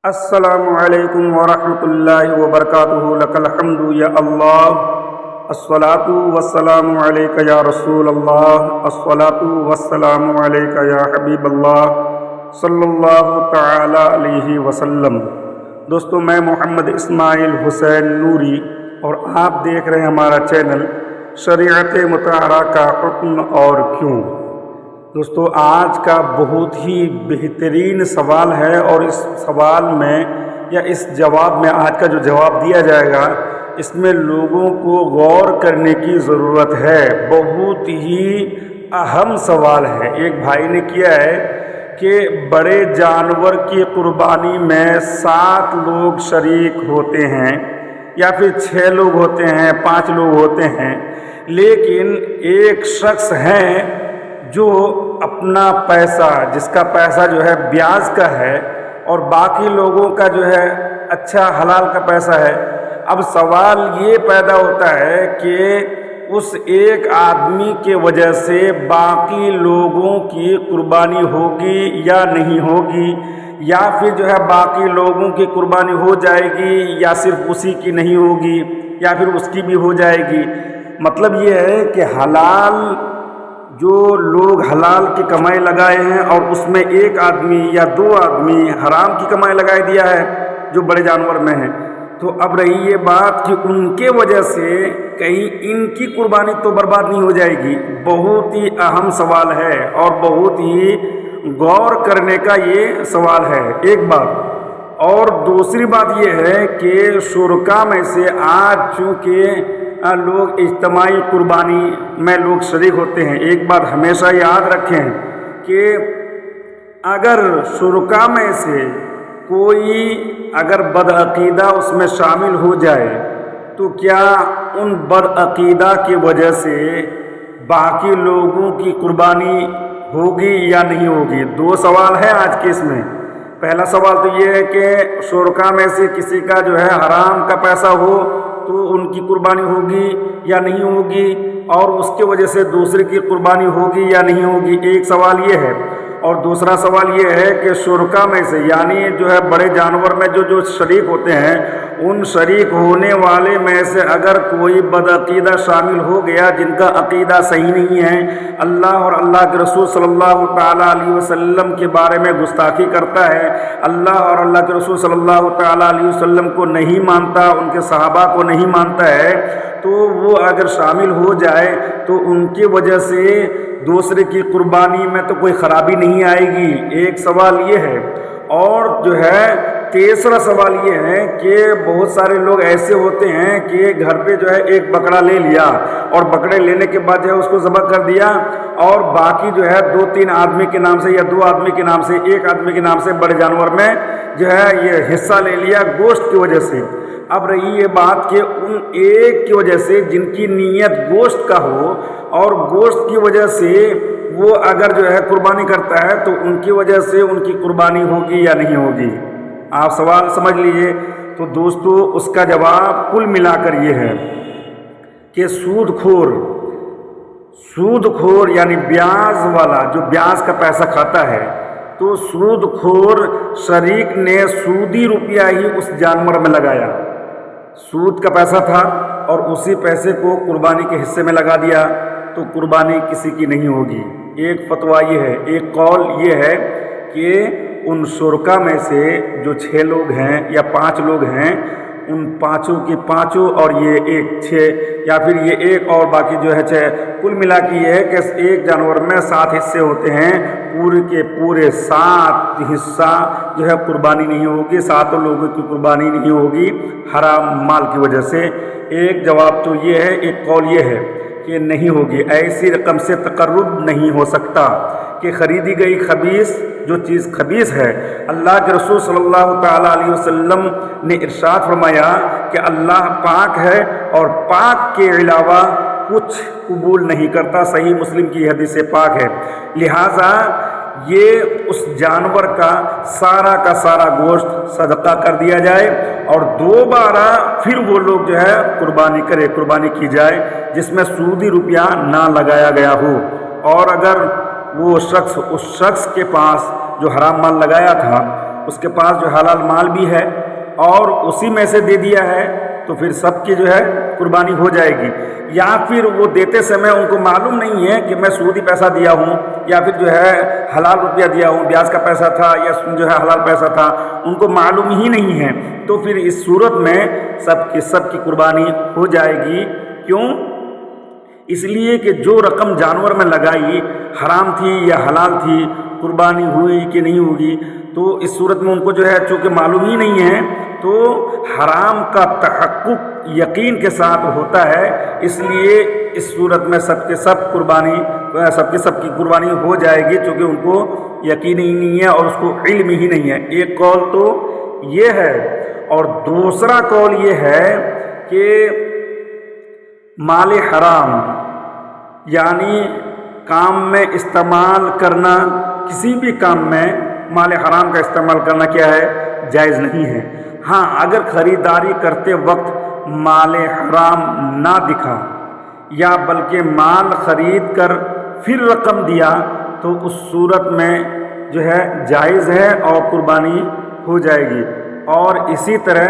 السلام علیکم ورحمۃ اللہ وبرکاتہ لک الحمد یا اللہ الصلاۃ والسلام علیک یا رسول اللہ الصلاۃ والسلام علیک یا حبیب اللہ صلی اللہ تعالی علیہ وسلم۔ دوستو، میں محمد اسماعیل حسین نوری اور آپ دیکھ رہے ہیں ہمارا چینل شریعت مطہرہ کا حکم اور کیوں۔ دوستو، آج کا بہت ہی بہترین سوال ہے اور اس سوال میں یا اس جواب میں آج کا جو جواب دیا جائے گا اس میں لوگوں کو غور کرنے کی ضرورت ہے۔ بہت ہی اہم سوال ہے۔ ایک بھائی نے کیا ہے کہ بڑے جانور کی قربانی میں 7 لوگ شریک ہوتے ہیں یا پھر 6 لوگ ہوتے ہیں، 5 لوگ ہوتے ہیں، لیکن ایک شخص ہیں جو اپنا پیسہ، جس کا پیسہ جو ہے بیاج کا ہے اور باقی لوگوں کا جو ہے اچھا حلال کا پیسہ ہے۔ اب سوال یہ پیدا ہوتا ہے کہ اس ایک آدمی کے وجہ سے باقی لوگوں کی قربانی ہوگی یا نہیں ہوگی، یا پھر جو ہے باقی لوگوں کی قربانی ہو جائے گی یا صرف اسی کی نہیں ہوگی یا پھر اس کی بھی ہو جائے گی۔ مطلب یہ ہے کہ حلال جو لوگ حلال کی کمائی لگائے ہیں اور اس میں ایک آدمی یا 2 آدمی حرام کی کمائی لگائی دیا ہے جو بڑے جانور میں ہیں، تو اب رہی یہ بات کہ ان کے وجہ سے کہیں ان کی قربانی تو برباد نہیں ہو جائے گی۔ بہت ہی اہم سوال ہے اور بہت ہی غور کرنے کا یہ سوال ہے، ایک بات۔ اور دوسری بات یہ ہے کہ شرکا میں سے آج چونکہ لوگ اجتماعی قربانی میں لوگ شریک ہوتے ہیں، ایک بات ہمیشہ یاد رکھیں کہ اگر شرکا میں سے کوئی اگر بدعقیدہ اس میں شامل ہو جائے تو کیا ان بدعقیدہ کی وجہ سے باقی لوگوں کی قربانی ہوگی یا نہیں ہوگی؟ 2 سوال ہیں آج کے اس میں۔ پہلا سوال تو یہ ہے کہ شرکا میں سے کسی کا جو ہے حرام کا پیسہ ہو تو ان کی قربانی ہوگی یا نہیں ہوگی، اور اس کی وجہ سے دوسرے کی قربانی ہوگی یا نہیں ہوگی، ایک سوال یہ ہے۔ اور دوسرا سوال یہ ہے کہ شرکا میں سے یعنی جو ہے بڑے جانور میں جو شریک ہوتے ہیں، ان شریک ہونے والے میں سے اگر کوئی بدعقیدہ شامل ہو گیا جن کا عقیدہ صحیح نہیں ہے، اللہ اور اللہ کے رسول صلی اللہ تعالیٰ علیہ وسلم کے بارے میں گستاخی کرتا ہے، اللہ اور اللہ کے رسول صلی اللہ تعالیٰ علیہ وسلم کو نہیں مانتا، ان کے صحابہ کو نہیں مانتا ہے، تو وہ اگر شامل ہو جائے تو ان کی وجہ سے دوسرے کی قربانی میں تو کوئی خرابی نہیں آئے گی، ایک سوال یہ ہے۔ اور جو ہے تیسرا سوال یہ ہے کہ بہت سارے لوگ ایسے ہوتے ہیں کہ گھر پہ جو ہے ایک بکرا لے لیا اور بکرے لینے کے بعد جو ہے اس کو ذبح کر دیا، اور باقی جو ہے 2-3 آدمی کے نام سے یا 2 آدمی کے نام سے، 1 آدمی کے نام سے بڑے جانور میں جو ہے یہ حصہ لے لیا گوشت کی وجہ سے۔ اب رہی یہ بات کہ ان ایک کی وجہ سے جن کی نیت گوشت کا ہو اور گوشت کی وجہ سے وہ اگر جو ہے قربانی کرتا ہے تو ان کی وجہ سے ان کی قربانی ہوگی یا نہیں ہوگی؟ آپ سوال سمجھ لیجئے۔ تو دوستو، اس کا جواب کل ملا کر یہ ہے کہ سود خور یعنی بیاج والا جو بیاج کا پیسہ کھاتا ہے، تو سود خور شریک نے سودی روپیہ ہی اس جانور میں لگایا، سود کا پیسہ تھا اور اسی پیسے کو قربانی کے حصے میں لگا دیا تو قربانی کسی کی نہیں ہوگی۔ ایک فتویٰ یہ ہے، ایک قول یہ ہے کہ ان شرکا میں سے جو 6 لوگ ہیں یا 5 لوگ ہیں، ان 5 کی 5 اور یہ 6 یا پھر یہ 1 اور باقی جو ہے 6، کل ملا کے یہ ہے کہ ایک جانور میں 7 حصے ہوتے ہیں، پورے کے پورے 7 حصہ جو ہے قربانی نہیں ہوگی، 7 لوگوں کی قربانی نہیں ہوگی حرام مال کی وجہ سے۔ ایک جواب تو یہ ہے، ایک قول یہ ہے کہ نہیں ہوگی، ایسی رقم سے تقرب نہیں ہو سکتا کہ خریدی گئی خبیث جو چیز خبیث ہے۔ اللہ کے رسول صلی اللہ تعالیٰ علیہ وسلم نے ارشاد فرمایا کہ اللہ پاک ہے اور پاک کے علاوہ کچھ قبول نہیں کرتا، صحیح مسلم کی حدیث پاک ہے۔ لہٰذا یہ اس جانور کا سارا گوشت صدقہ کر دیا جائے اور دوبارہ پھر وہ لوگ جو ہے قربانی کی جائے جس میں سودی روپیہ نہ لگایا گیا ہو۔ اور اگر وہ شخص اس شخص کے پاس جو حرام مال لگایا تھا اس کے پاس جو حلال مال بھی ہے اور اسی میں سے دے دیا ہے تو پھر سب کی جو ہے قربانی ہو جائے گی، یا پھر وہ دیتے سمے ان کو معلوم نہیں ہے کہ میں سودی پیسہ دیا ہوں یا پھر جو ہے حلال روپیہ دیا ہوں، بیاج کا پیسہ تھا یا جو ہے حلال پیسہ تھا، ان کو معلوم ہی نہیں ہے، تو پھر اس صورت میں سب کی قربانی ہو جائے گی۔ کیوں؟ اس لیے کہ جو رقم جانور میں لگائی حرام تھی یا حلال تھی، قربانی ہوئی کہ نہیں ہوگی، تو اس صورت میں ان کو جو ہے چونکہ معلوم ہی نہیں ہے تو حرام کا تحقق یقین کے ساتھ ہوتا ہے، اس لیے اس صورت میں سب کی قربانی ہو جائے گی، چونکہ ان کو یقین ہی نہیں ہے اور اس کو علم ہی نہیں ہے۔ ایک قول تو یہ ہے، اور دوسرا قول یہ ہے کہ مال حرام یعنی کام میں استعمال کرنا، کسی بھی کام میں مال حرام کا استعمال کرنا کیا ہے؟ جائز نہیں ہے۔ ہاں، اگر خریداری کرتے وقت مال حرام نہ دکھا یا بلکہ مال خرید کر پھر رقم دیا تو اس صورت میں جو ہے جائز ہے اور قربانی ہو جائے گی۔ اور اسی طرح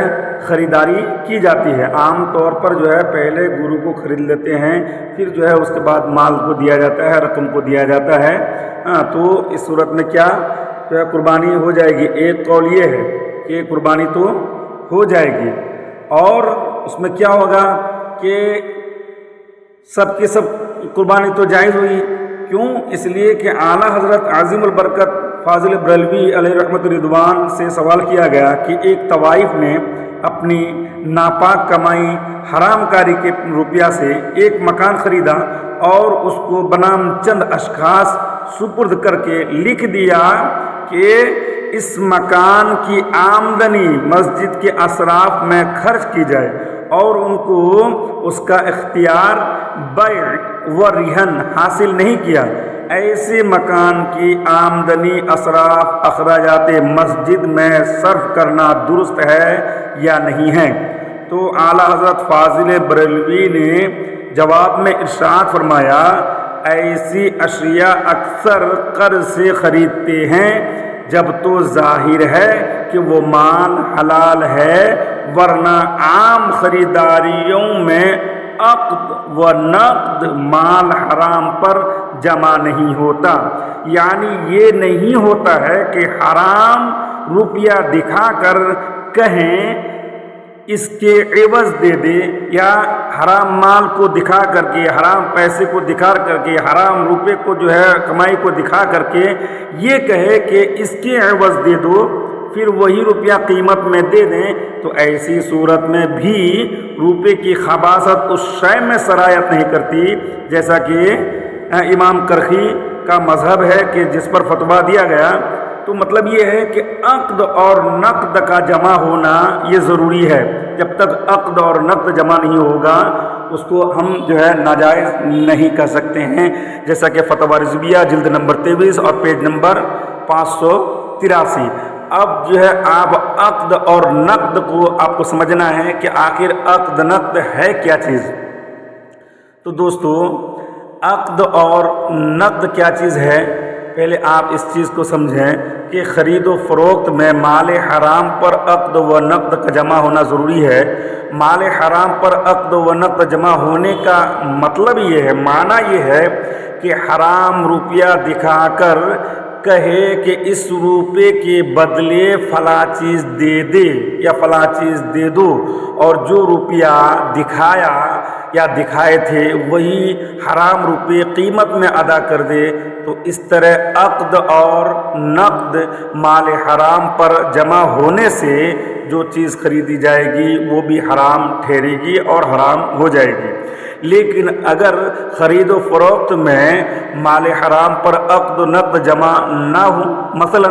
خریداری کی جاتی ہے، عام طور پر جو ہے پہلے گرو کو خرید لیتے ہیں، پھر جو ہے اس کے بعد مال کو دیا جاتا ہے، رقم کو دیا جاتا ہے، تو اس صورت میں کیا جو ہے قربانی ہو جائے گی۔ ایک قول یہ ہے کہ قربانی تو ہو جائے گی، اور اس میں کیا ہوگا کہ سب کی سب قربانی تو جائز ہوئی۔ کیوں؟ اس لیے کہ اعلیٰ حضرت عظیم البرکت فاضل بریلوی علیہ رحمت رضوان سے سوال کیا گیا کہ ایک طوائف نے اپنی ناپاک کمائی حرام کاری کے روپیہ سے ایک مکان خریدا اور اس کو بنام چند اشخاص سپرد کر کے لکھ دیا کہ اس مکان کی آمدنی مسجد کے اصراف میں خرچ کی جائے، اور ان کو اس کا اختیار بیع و رہن حاصل نہیں کیا۔ ایسے مکان کی آمدنی اصراف اخراجات مسجد میں صرف کرنا درست ہے یا نہیں ہے؟ تو اعلیٰ حضرت فاضل بریلوی نے جواب میں ارشاد فرمایا، ایسی اشیاء اکثر قرض سے خریدتے ہیں جب تو ظاہر ہے کہ وہ مال حلال ہے، ورنہ عام خریداریوں میں عقد و نقد مال حرام پر جمع نہیں ہوتا۔ یعنی یہ نہیں ہوتا ہے کہ حرام روپیہ دکھا کر کہیں اس کے عوض دے دے، یا حرام مال کو دکھا کر کے، حرام پیسے کو دکھا کر کے، حرام روپے کو جو ہے کمائی کو دکھا کر کے یہ کہے کہ اس کے عوض دے دو، پھر وہی روپیہ قیمت میں دے دیں، تو ایسی صورت میں بھی روپے کی خباثت اس شے میں سرایت نہیں کرتی، جیسا کہ امام کرخی کا مذہب ہے کہ جس پر فتویٰ دیا گیا۔ تو مطلب یہ ہے کہ عقد اور نقد کا جمع ہونا یہ ضروری ہے، جب تک عقد اور نقد جمع نہیں ہوگا اس کو ہم جو ہے ناجائز نہیں کر سکتے ہیں، جیسا کہ فتویٰ رضویہ جلد نمبر 23 اور پیج نمبر 583۔ اب جو ہے آپ عقد اور نقد کو آپ کو سمجھنا ہے کہ آخر عقد نقد ہے کیا چیز۔ تو دوستو، عقد اور نقد کیا چیز ہے؟ پہلے آپ اس چیز کو سمجھیں کہ خرید و فروخت میں مال حرام پر عقد و نقد کا جمع ہونا ضروری ہے۔ مال حرام پر عقد و نقد جمع ہونے کا مطلب یہ ہے، معنی یہ ہے کہ حرام روپیہ دکھا کر کہے کہ اس روپے کے بدلے فلاں چیز دے دے یا فلاں چیز دے دو، اور جو روپیہ دکھایا یا دکھائے تھے وہی حرام روپے قیمت میں ادا کر دے، تو اس طرح عقد اور نقد مال حرام پر جمع ہونے سے جو چیز خریدی جائے گی وہ بھی حرام ٹھہرے گی اور حرام ہو جائے گی۔ لیکن اگر خرید و فروخت میں مال حرام پر عقد و نقد جمع نہ ہو، مثلا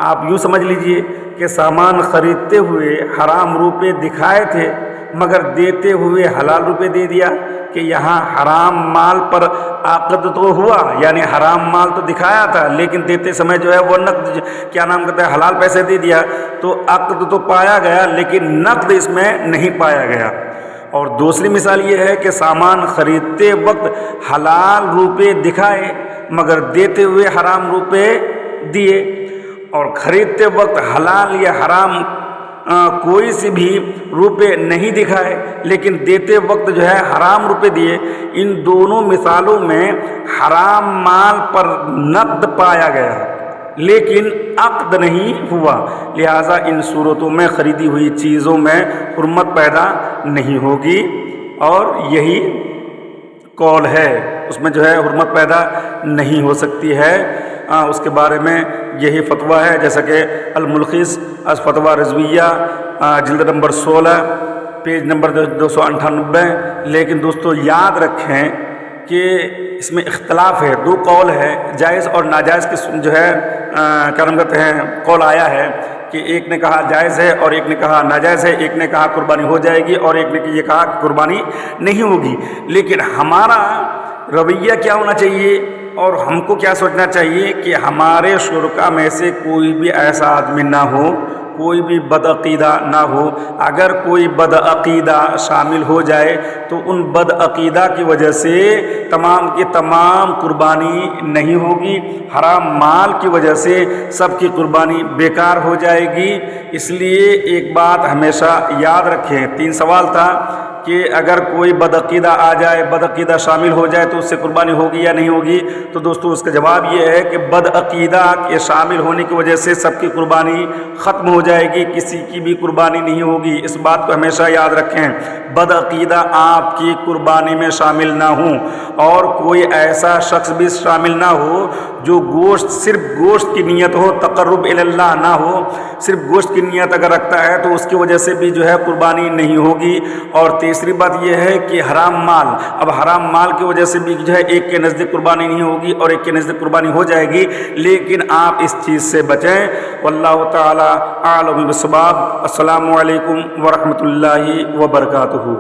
آپ یوں سمجھ لیجئے کہ سامان خریدتے ہوئے حرام روپے دکھائے تھے مگر دیتے ہوئے حلال روپے دے دیا، کہ یہاں حرام مال پر عقد تو ہوا، یعنی حرام مال تو دکھایا تھا لیکن دیتے سمے جو ہے وہ نقد کیا نام کہتا ہے حلال پیسے دے دیا، تو عقد تو پایا گیا لیکن نقد اس میں نہیں پایا گیا۔ اور دوسری مثال یہ ہے کہ سامان خریدتے وقت حلال روپے دکھائے مگر دیتے ہوئے حرام روپے دیے، اور خریدتے وقت حلال یا حرام کوئی سی بھی روپے نہیں دکھائے لیکن دیتے وقت جو ہے حرام روپے دیے، ان دونوں مثالوں میں حرام مال پر نقد پایا گیا لیکن عقد نہیں ہوا، لہٰذا ان صورتوں میں خریدی ہوئی چیزوں میں حرمت پیدا نہیں ہوگی، اور یہی قول ہے، اس میں جو ہے حرمت پیدا نہیں ہو سکتی ہے۔ اس کے بارے میں یہی فتویٰ ہے، جیسا کہ الملخص از فتویٰ رضویہ جلد نمبر 16 پیج نمبر 298۔ لیکن دوستو یاد رکھیں کہ اس میں اختلاف ہے، دو قول ہے، جائز اور ناجائز کی جو ہے کیا نام کہتے ہیں قول آیا ہے کہ ایک نے کہا جائز ہے اور ایک نے کہا ناجائز ہے، ایک نے کہا قربانی ہو جائے گی اور ایک نے یہ کہا کہ قربانی نہیں ہوگی۔ لیکن ہمارا رویہ کیا ہونا چاہیے اور ہم کو کیا سوچنا چاہیے کہ ہمارے شرکا میں سے کوئی بھی ایسا آدمی نہ ہو، کوئی بھی بدعقیدہ نہ ہو۔ اگر کوئی بدعقیدہ شامل ہو جائے تو ان بدعقیدہ کی وجہ سے تمام کی تمام قربانی نہیں ہوگی، حرام مال کی وجہ سے سب کی قربانی بیکار ہو جائے گی۔ اس لیے ایک بات ہمیشہ یاد رکھیں، 3 سوال تھا کہ اگر کوئی بدعقیدہ آ جائے، بدعقیدہ شامل ہو جائے تو اس سے قربانی ہوگی یا نہیں ہوگی؟ تو دوستو اس کا جواب یہ ہے کہ بدعقیدہ کے شامل ہونے کی وجہ سے سب کی قربانی ختم ہو جائے گی، کسی کی بھی قربانی نہیں ہوگی۔ اس بات کو ہمیشہ یاد رکھیں، بدعقیدہ آپ کی قربانی میں شامل نہ ہوں، اور کوئی ایسا شخص بھی شامل نہ ہو جو گوشت صرف گوشت کی نیت ہو، تقرب اللہ نہ ہو، صرف گوشت کی نیت اگر رکھتا ہے تو اس کی وجہ سے بھی جو ہے قربانی نہیں ہوگی۔ اور تیسری بات یہ ہے کہ حرام مال، اب حرام مال کی وجہ سے بھی جو ہے ایک کے نزدیک قربانی نہیں ہوگی اور ایک کے نزدیک قربانی ہو جائے گی، لیکن آپ اس چیز سے بچیں۔ واللہ تعالی اعلم بالصواب۔ السلام علیکم ورحمۃ اللہ وبرکاتہ۔